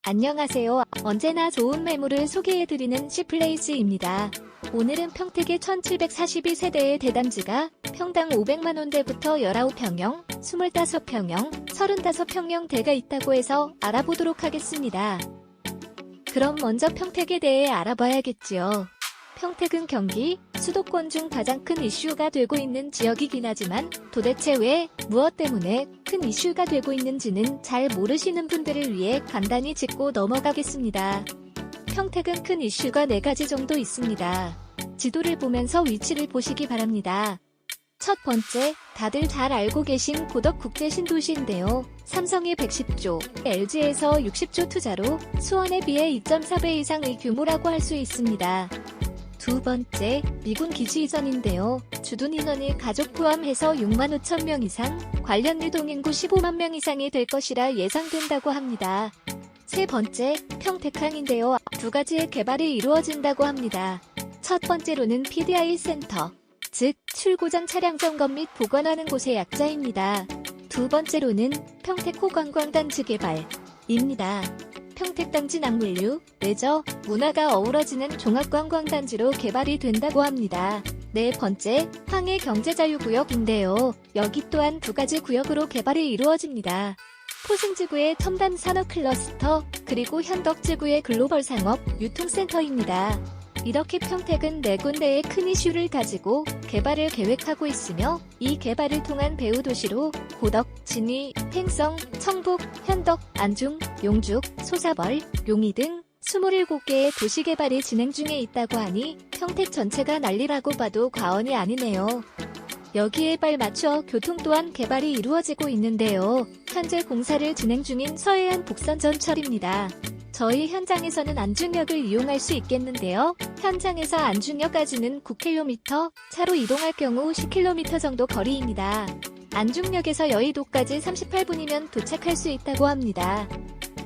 안녕하세요. 언제나 좋은 매물을 소개해드리는 C플레이스입니다. 오늘은 평택의 1742세대의 대단지가 평당 500만원대부터 19평형, 25평형, 35평형대가 있다고 해서 알아보도록 하겠습니다. 그럼 먼저 평택에 대해 알아봐야겠지요. 평택은 경기, 수도권 중 가장 큰 이슈가 되고 있는 지역이긴 하지만 도대체 왜, 무엇 때문에 큰 이슈가 되고 있는지는 잘 모르시는 분들을 위해 간단히 짚고 넘어가겠습니다. 평택은 큰 이슈가 4가지 정도 있습니다. 지도를 보면서 위치를 보시기 바랍니다. 첫 번째, 다들 잘 알고 계신 고덕국제신도시인데요. 삼성이 110조, LG에서 60조 투자로 수원에 비해 2.4배 이상의 규모라고 할 수 있습니다. 두 번째, 미군 기지 이전인데요. 주둔 인원이 가족 포함해서 6만 5천 명 이상, 관련 유동인구 15만 명 이상이 될 것이라 예상된다고 합니다. 세 번째, 평택항인데요. 2가지의 개발이 이루어진다고 합니다. 첫 번째로는 PDI 센터, 즉 출고장 차량 점검 및 보관하는 곳의 약자입니다. 두 번째로는 평택호 관광단지 개발입니다. 평택단지 낙물류, 레저, 문화가 어우러지는 종합관광단지로 개발이 된다고 합니다. 네 번째, 황해 경제자유구역인데요. 여기 또한 2가지 구역으로 개발이 이루어집니다. 포승지구의 첨단 산업 클러스터, 그리고 현덕지구의 글로벌 상업 유통센터입니다. 이렇게 평택은 4군데의 큰 이슈를 가지고 개발을 계획하고 있으며 이 개발을 통한 배후 도시로 고덕, 진위, 팽성, 청북, 현덕, 안중, 용죽, 소사벌, 용희 등 27개의 도시 개발이 진행 중에 있다고 하니 평택 전체가 난리라고 봐도 과언이 아니네요. 여기에 발맞춰 교통 또한 개발이 이루어지고 있는데요. 현재 공사를 진행 중인 서해안 복선전철입니다. 저희 현장에서는 안중역을 이용할 수 있겠는데요. 현장에서 안중역까지는 9km, 차로 이동할 경우 10km 정도 거리입니다. 안중역에서 여의도까지 38분이면 도착할 수 있다고 합니다.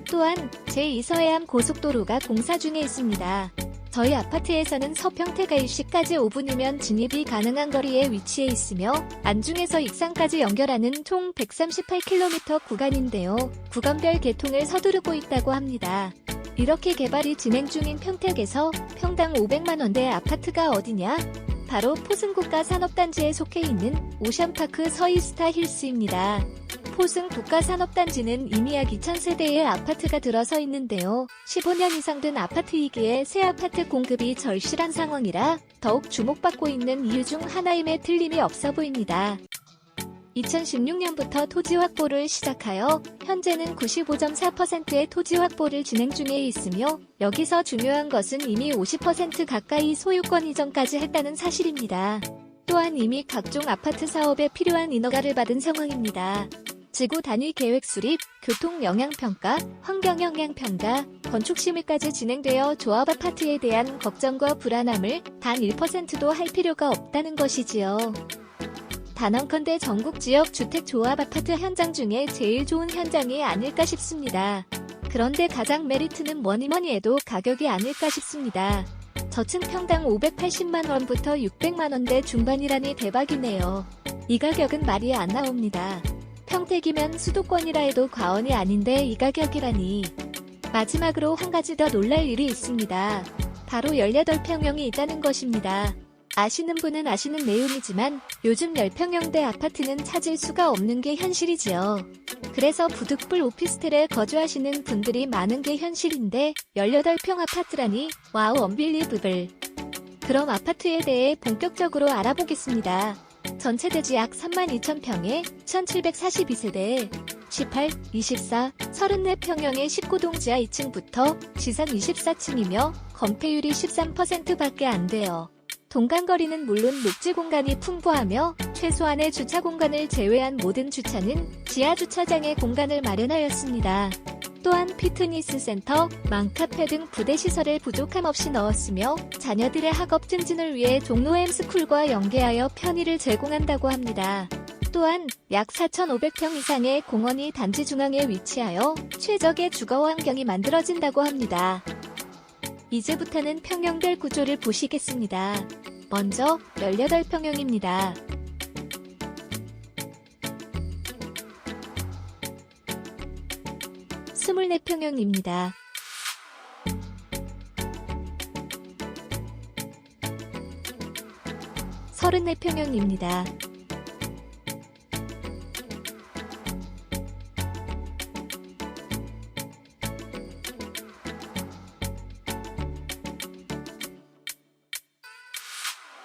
또한 제2서해안 고속도로가 공사 중에 있습니다. 저희 아파트에서는 서평택 IC까지 5분이면 진입이 가능한 거리에 위치해 있으며 안중에서 익산까지 연결하는 총 138km 구간인데요. 구간별 개통을 서두르고 있다고 합니다. 이렇게 개발이 진행 중인 평택에서 평당 500만원대 아파트가 어디냐? 바로 포승국가 산업단지에 속해 있는 오션파크 서이스타 힐스입니다. 포승 국가산업단지는 이미 약 2000세대의 아파트가 들어서 있는데요. 15년 이상 된 아파트이기에 새 아파트 공급이 절실한 상황이라 더욱 주목받고 있는 이유 중 하나임에 틀림이 없어 보입니다. 2016년부터 토지 확보를 시작하여 현재는 95.4%의 토지 확보를 진행 중에 있으며 여기서 중요한 것은 이미 50% 가까이 소유권 이전까지 했다는 사실입니다. 또한 이미 각종 아파트 사업에 필요한 인허가를 받은 상황입니다. 지구 단위 계획 수립, 교통 영향평가, 환경 영향평가, 건축 심의까지 진행되어 조합 아파트에 대한 걱정과 불안함을 단 1%도 할 필요가 없다는 것이지요. 단언컨대 전국 지역 주택 조합 아파트 현장 중에 제일 좋은 현장이 아닐까 싶습니다. 그런데 가장 메리트는 뭐니뭐니 해도 가격이 아닐까 싶습니다. 저층 평당 580만원부터 600만원대 중반이라니 대박이네요. 이 가격은 말이 안 나옵니다. 평택이면 수도권이라 해도 과언이 아닌데 이 가격이라니. 마지막으로 한 가지 더 놀랄 일이 있습니다. 바로 18평형이 있다는 것입니다. 아시는 분은 아시는 내용이지만 요즘 10평형대 아파트는 찾을 수가 없는 게 현실이지요. 그래서 부득불 오피스텔에 거주하시는 분들이 많은 게 현실인데 18평 아파트라니 와우 언빌리브블. 그럼 아파트에 대해 본격적으로 알아보겠습니다. 전체 대지 약 32,000평에 1742세대 18, 24, 34평형의 19동 지하 2층부터 지상 24층이며 건폐율이 13%밖에 안 돼요. 동간거리는 물론 녹지 공간이 풍부하며 최소한의 주차 공간을 제외한 모든 주차는 지하 주차장에 공간을 마련하였습니다. 또한 피트니스 센터, 맘카페 등 부대 시설을 부족함 없이 넣었으며 자녀들의 학업 증진을 위해 종로 M스쿨과 연계하여 편의를 제공한다고 합니다. 또한 약 4,500평 이상의 공원이 단지 중앙에 위치하여 최적의 주거 환경이 만들어진다고 합니다. 이제부터는 평형별 구조를 보시겠습니다. 먼저 18평형입니다. 24평형입니다. 34평형입니다.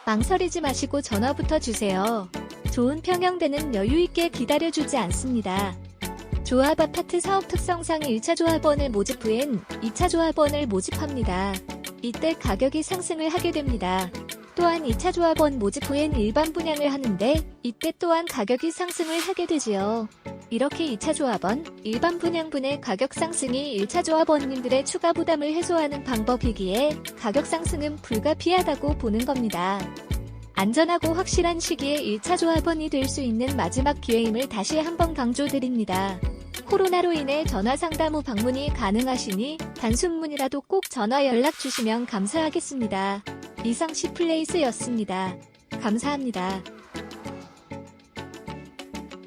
망설이지 마시고 전화부터 주세요. 좋은 평형대는 여유있게 기다려주지 않습니다. 조합 아파트 사업 특성상 1차 조합원을 모집 후엔 2차 조합원을 모집합니다. 이때 가격이 상승을 하게 됩니다. 또한 2차 조합원 모집 후엔 일반 분양을 하는데 이때 또한 가격이 상승을 하게 되지요. 이렇게 2차 조합원, 일반 분양분의 가격 상승이 1차 조합원님들의 추가 부담을 해소하는 방법이기에 가격 상승은 불가피하다고 보는 겁니다. 안전하고 확실한 시기에 1차 조합원이 될 수 있는 마지막 기회임을 다시 한번 강조드립니다. 코로나로 인해 전화 상담 후 방문이 가능하시니 단순문이라도 꼭 전화 연락 주시면 감사하겠습니다. 이상 C플레이스였습니다. 감사합니다.